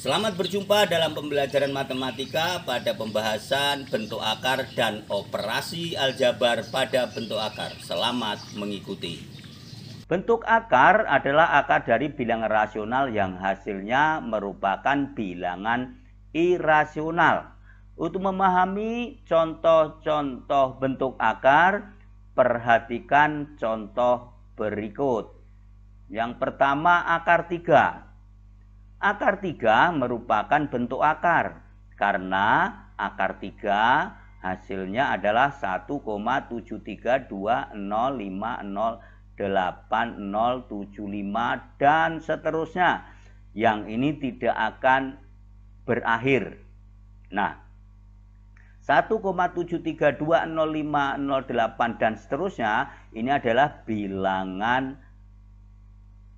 Selamat berjumpa dalam pembelajaran matematika pada pembahasan bentuk akar dan operasi aljabar pada bentuk akar. Selamat mengikuti. Bentuk akar adalah akar dari bilangan rasional yang hasilnya merupakan bilangan irasional. Untuk memahami contoh-contoh bentuk akar, perhatikan contoh berikut. Yang pertama, akar 3. Akar 3 merupakan bentuk akar karena akar 3 hasilnya adalah 1,73205080075 dan seterusnya. Yang ini tidak akan berakhir. Nah, 1,7320508 dan seterusnya ini adalah bilangan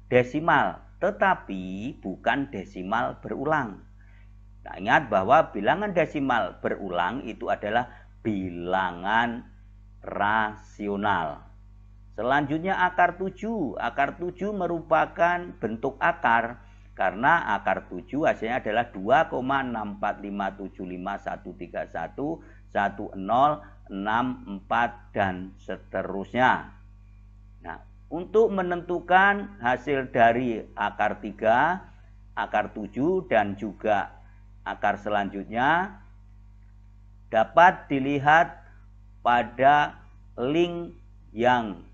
desimal, tetapi bukan desimal berulang. Nah, ingat bahwa bilangan desimal berulang itu adalah bilangan rasional. Selanjutnya akar 7. Akar 7 merupakan bentuk akar karena akar 7 hasilnya adalah 2,45751311064 dan seterusnya. Nah, untuk menentukan hasil dari akar 3, akar 7, dan juga akar selanjutnya dapat dilihat pada link yang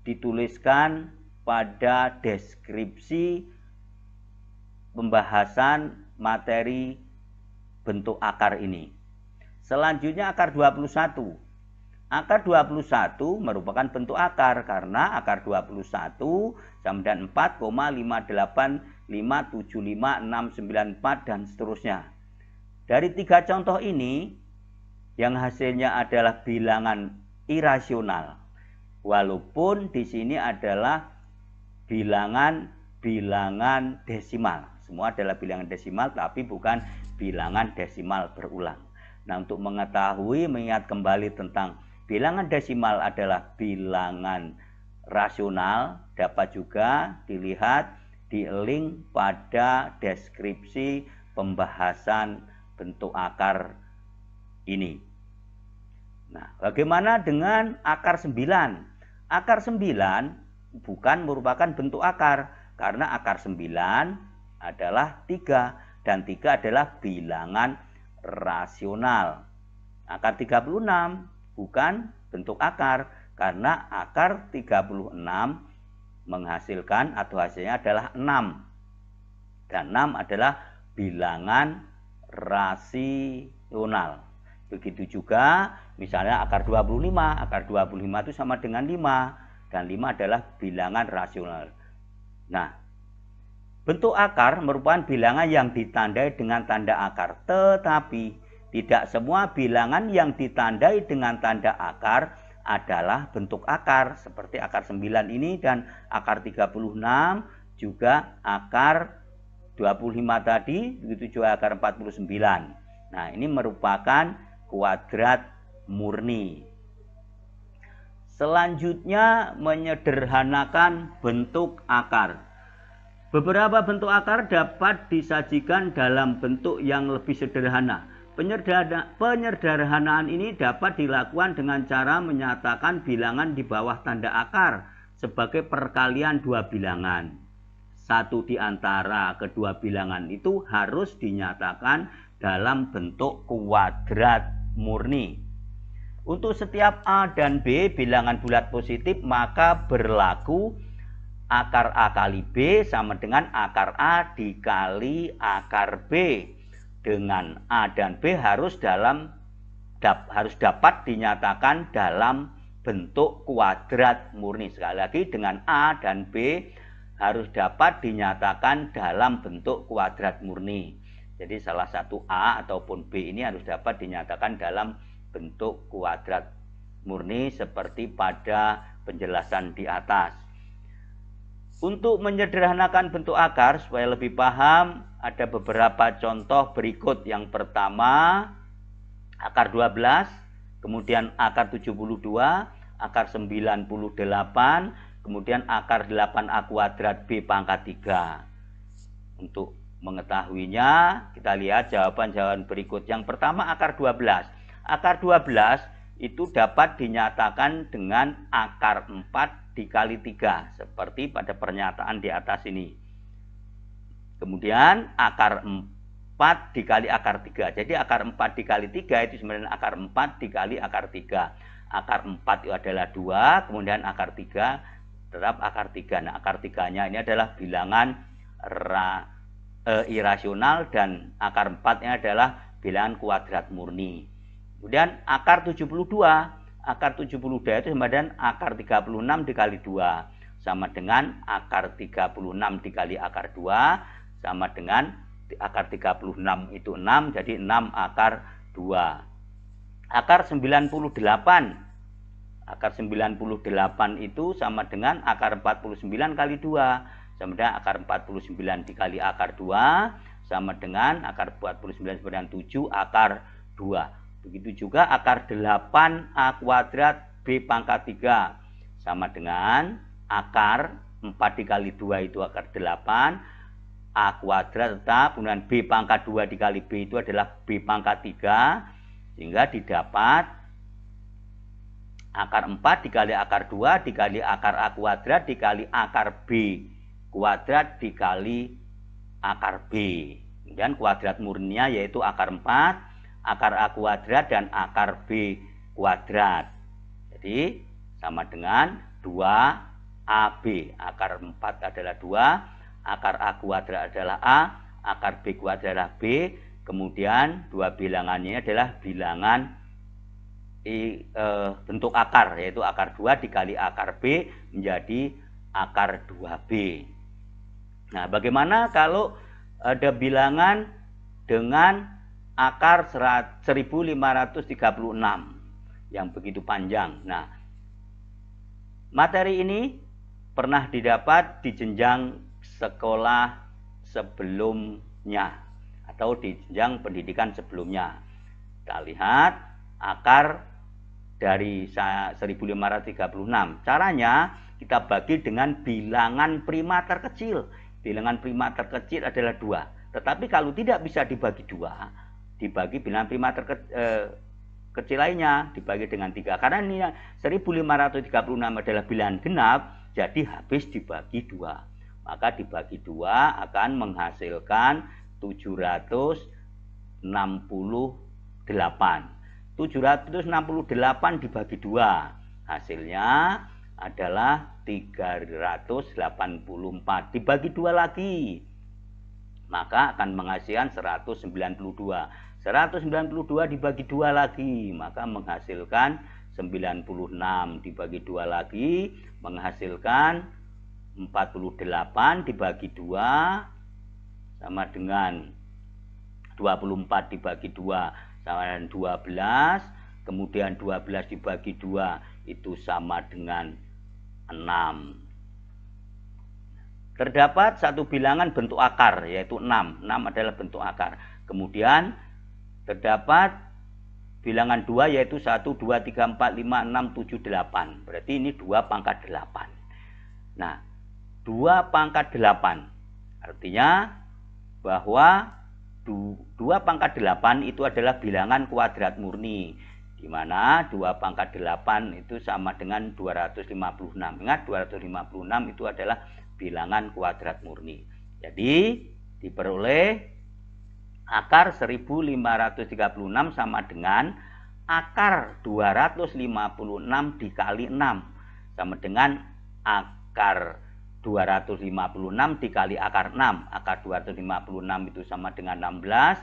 dituliskan pada deskripsi pembahasan materi bentuk akar ini. Selanjutnya akar 21. Akar 21 merupakan bentuk akar karena akar 21 sama dengan 4,585759694 dan seterusnya. Dari 3 contoh ini yang hasilnya adalah bilangan irasional. Walaupun di sini adalah bilangan desimal. Semua adalah bilangan desimal tapi bukan bilangan desimal berulang. Nah, untuk mengetahui mengingat kembali tentang bilangan desimal adalah bilangan rasional dapat juga dilihat di link pada deskripsi pembahasan bentuk akar ini. Nah, bagaimana dengan akar 9? Akar 9 bukan merupakan bentuk akar karena akar 9 adalah 3 dan 3 adalah bilangan rasional. Akar 36 bukan bentuk akar karena akar 36 menghasilkan atau hasilnya adalah 6 dan 6 adalah bilangan rasional. Begitu juga misalnya akar 25 itu sama dengan 5 dan 5 adalah bilangan rasional. Nah, bentuk akar merupakan bilangan yang ditandai dengan tanda akar, tetapi tidak semua bilangan yang ditandai dengan tanda akar adalah bentuk akar. Seperti akar 9 ini dan akar 36, juga akar 25 tadi, begitu juga akar 49. Nah, ini merupakan kuadrat murni. Selanjutnya menyederhanakan bentuk akar. Beberapa bentuk akar dapat disajikan dalam bentuk yang lebih sederhana. Penyederhanaan ini dapat dilakukan dengan cara menyatakan bilangan di bawah tanda akar sebagai perkalian dua bilangan. Satu di antara kedua bilangan itu harus dinyatakan dalam bentuk kuadrat murni. Untuk setiap A dan B bilangan bulat positif, maka berlaku akar A kali B sama dengan akar A dikali akar B. Dengan A dan B harus dapat dinyatakan dalam bentuk kuadrat murni. Sekali lagi, dengan A dan B harus dapat dinyatakan dalam bentuk kuadrat murni. Jadi salah satu A ataupun B ini harus dapat dinyatakan dalam bentuk kuadrat murni seperti pada penjelasan di atas. Untuk menyederhanakan bentuk akar supaya lebih paham, ada beberapa contoh berikut. Yang pertama, akar 12, kemudian akar 72, akar 98, kemudian akar 8A kuadrat B pangkat 3. Untuk mengetahuinya, kita lihat jawaban-jawaban berikut. Yang pertama akar 12. Akar 12 itu dapat dinyatakan dengan akar 4 dikali 3. Seperti pada pernyataan di atas ini. Kemudian akar 4 dikali akar 3. Jadi akar 4 dikali 3 itu sebenarnya akar 4 dikali akar 3. Akar 4 itu adalah 2, kemudian akar 3 tetap akar 3. Nah, akar 3-nya ini adalah bilangan irasional dan akar 4-nya adalah bilangan kuadrat murni. Kemudian akar 72. Akar 72 itu sama dengan akar 36 dikali 2. Sama dengan akar 36 dikali akar 2. Sama dengan akar 36 itu 6. Jadi 6 akar 2. Akar 98. Akar 98 itu sama dengan akar 49 kali 2. Sama dengan akar 49 dikali akar 2 sama dengan akar 49 sama dengan 7 akar 2. Begitu juga akar 8a kuadrat b pangkat 3 sama dengan akar 4 dikali 2 itu akar 8 a kuadrat tetap, kemudian b pangkat 2 dikali b itu adalah b pangkat 3, sehingga didapat akar 4 dikali akar 2 dikali akar a kuadrat dikali akar b kuadrat dikali akar B. Kemudian kuadrat murninya yaitu akar 4, akar A kuadrat, dan akar B kuadrat. Jadi sama dengan 2AB. Akar 4 adalah 2, akar A kuadrat adalah A, akar B kuadrat adalah B. Kemudian dua bilangannya adalah bilangan bentuk akar, yaitu akar 2 dikali akar B menjadi akar 2B. Nah, bagaimana kalau ada bilangan dengan akar 1536 yang begitu panjang? Nah, materi ini pernah didapat di jenjang sekolah sebelumnya atau di jenjang pendidikan sebelumnya. Kita lihat akar dari 1536. Caranya kita bagi dengan bilangan prima terkecil. Bilangan prima terkecil adalah 2. Tetapi kalau tidak bisa dibagi 2, dibagi bilangan prima kecil lainnya, dibagi dengan 3. Karena ini 1536 adalah bilangan genap, jadi habis dibagi 2. Maka dibagi 2 akan menghasilkan 768. 768 dibagi 2, hasilnya adalah 384. Dibagi 2 lagi, maka akan menghasilkan 192. 192 dibagi 2 lagi, maka menghasilkan 96. Dibagi 2 lagi, menghasilkan 48. Dibagi 2 sama dengan 24. Dibagi 2 sama dengan 12. Kemudian 12 dibagi 2 itu sama dengan 6. Terdapat satu bilangan bentuk akar, yaitu 6. 6 adalah bentuk akar. Kemudian terdapat bilangan 2, yaitu 1, 2, 3, 4, 5, 6, 7, 8. Berarti ini 2 pangkat 8. Nah, 2 pangkat 8 artinya bahwa 2 pangkat 8 itu adalah bilangan kuadrat murni, di mana 2 pangkat 8 itu sama dengan 256. Ingat, 256 itu adalah bilangan kuadrat murni. Jadi diperoleh akar 1536 sama dengan akar 256 dikali 6 sama dengan akar 256 dikali akar 6. Akar 256 itu sama dengan 16,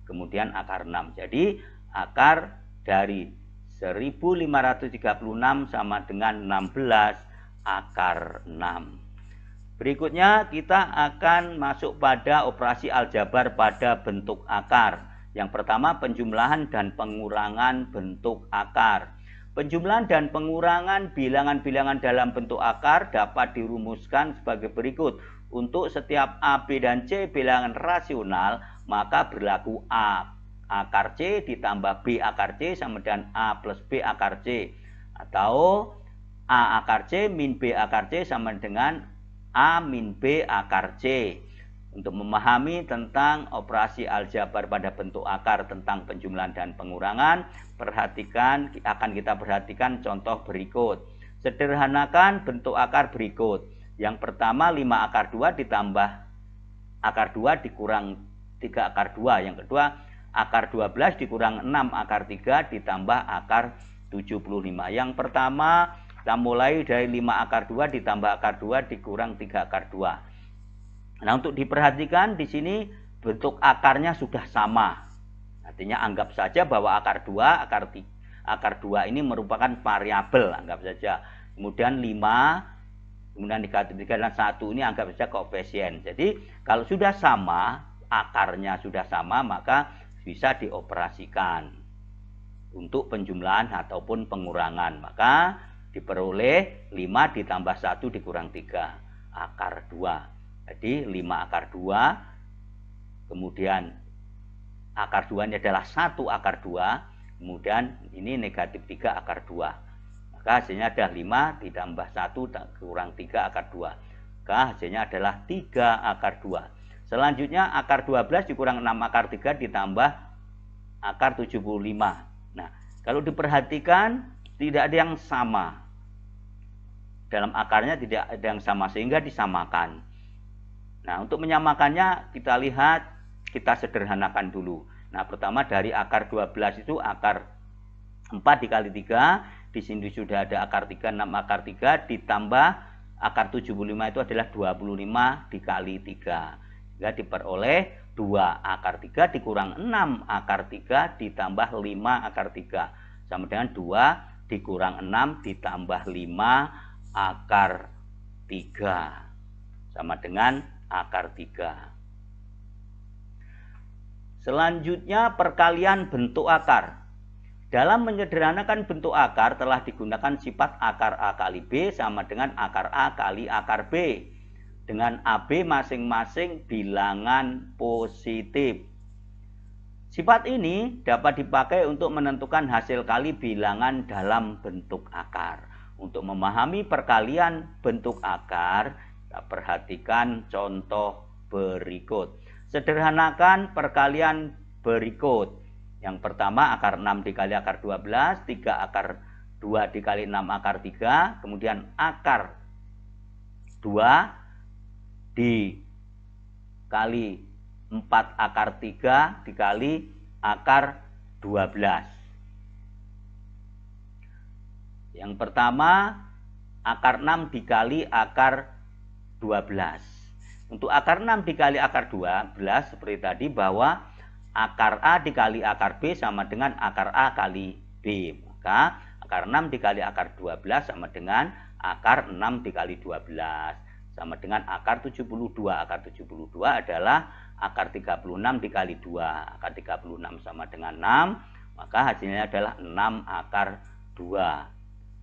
kemudian akar 6. Jadi akar dari 1536 sama dengan 16 akar 6. Berikutnya kita akan masuk pada operasi aljabar pada bentuk akar. Yang pertama, penjumlahan dan pengurangan bentuk akar. Penjumlahan dan pengurangan bilangan-bilangan dalam bentuk akar dapat dirumuskan sebagai berikut. Untuk setiap A, B, dan C bilangan rasional, maka berlaku A akar C ditambah B akar C sama dengan A plus B akar C. Atau A akar C min B akar C sama dengan A min B akar C. Untuk memahami tentang operasi aljabar pada bentuk akar, tentang penjumlahan dan pengurangan, akan kita perhatikan contoh berikut. Sederhanakan bentuk akar berikut. Yang pertama 5 akar 2 ditambah akar 2 dikurang 3 akar 2. Yang kedua akar 12 dikurang 6 akar 3 ditambah akar 75. Yang pertama kita mulai dari 5 akar 2 ditambah akar 2 dikurang 3 akar 2. Nah, untuk diperhatikan di sini bentuk akarnya sudah sama. Artinya anggap saja bahwa akar 2, akar 2 ini merupakan variabel, anggap saja. Kemudian 5, kemudian negatif 3 dan 1 ini anggap saja koefisien. Jadi kalau sudah sama, akarnya sudah sama, maka bisa dioperasikan untuk penjumlahan ataupun pengurangan. Maka diperoleh 5 ditambah 1 dikurang 3, akar 2. Jadi 5 akar 2, kemudian akar 2 ini adalah 1 akar 2, kemudian ini negatif 3 akar 2. Maka hasilnya adalah 5 ditambah 1 kurang 3 akar 2. Maka hasilnya adalah 3 akar 2. Selanjutnya akar 12 dikurang 6 akar 3 ditambah akar 75. Nah, kalau diperhatikan tidak ada yang sama. Dalam akarnya tidak ada yang sama sehingga disamakan. Nah, untuk menyamakannya kita lihat, kita sederhanakan dulu. Nah, pertama dari akar 12 itu akar 4 dikali 3, di sini sudah ada akar 3, 6 akar 3, ditambah akar 75 itu adalah 25 dikali 3. Sehingga diperoleh 2 akar 3 dikurang 6 akar 3 ditambah 5 akar 3. Sama dengan 2 dikurang 6 ditambah 5 akar 3. Sama dengan akar 3. Selanjutnya perkalian bentuk akar. Dalam menyederhanakan bentuk akar telah digunakan sifat akar A kali B sama dengan akar A kali akar B. Dengan AB masing-masing bilangan positif. Sifat ini dapat dipakai untuk menentukan hasil kali bilangan dalam bentuk akar. Untuk memahami perkalian bentuk akar, kita perhatikan contoh berikut. Sederhanakan perkalian berikut. Yang pertama akar 6 dikali akar 12, 3 akar 2 dikali 6 akar 3, kemudian akar 2 dikali 4 akar 3 dikali akar 12. Yang pertama akar 6 dikali akar 12. Untuk akar 6 dikali akar 12 seperti tadi bahwa akar A dikali akar B sama dengan akar A kali B. Maka akar 6 dikali akar 12 sama dengan akar 6 dikali 12. Sama dengan akar 72. Akar 72 adalah akar 36 dikali 2. Akar 36 sama dengan 6. Maka hasilnya adalah 6 akar 2.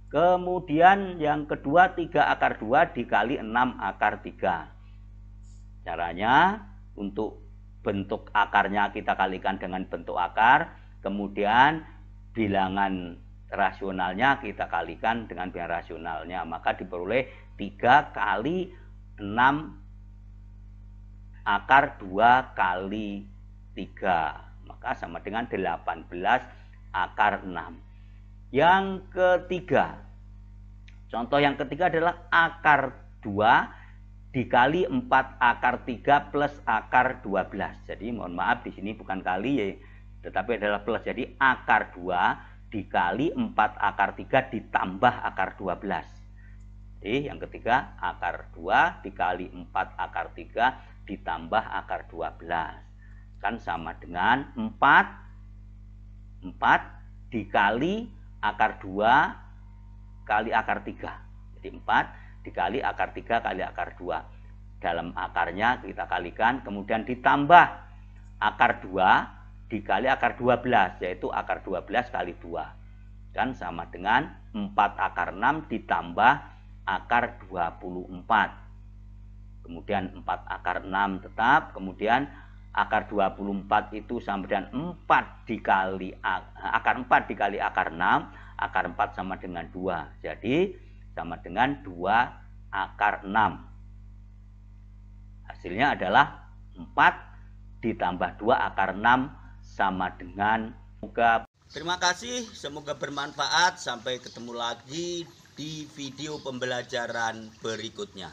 Kemudian yang kedua 3 akar 2 dikali 6 akar 3. Caranya untuk bentuk akarnya kita kalikan dengan bentuk akar. Kemudian bilangan rasionalnya kita kalikan dengan bilangan rasionalnya. Maka diperoleh 3 kali 6 akar 2 kali 3. Maka sama dengan 18 akar 6. Yang ketiga, contoh yang ketiga adalah akar 2 dikali 4 akar 3 plus akar 12. Jadi mohon maaf di sini bukan kali ya, tetapi adalah plus. Jadi akar 2 dikali 4 akar 3 ditambah akar 12. Jadi yang ketiga akar 2 dikali 4 akar 3 ditambah akar 12. Kan sama dengan 4 dikali akar 2 kali akar 3. Jadi 4 dikali akar 3 kali akar 2. Dalam akarnya kita kalikan, kemudian ditambah akar 2 dikali akar 12, yaitu akar 12 kali 2. Kan sama dengan 4 akar 6 ditambah akar 24. Kemudian 4 akar 6 tetap, kemudian akar 24 itu sama dengan 4 dikali akar 4 dikali akar 6. Akar 4 sama dengan 2. Jadi sama dengan 2 akar 6. Hasilnya adalah 4 ditambah 2 akar 6 sama dengan. Terima kasih, semoga bermanfaat. Sampai ketemu lagi di video pembelajaran berikutnya.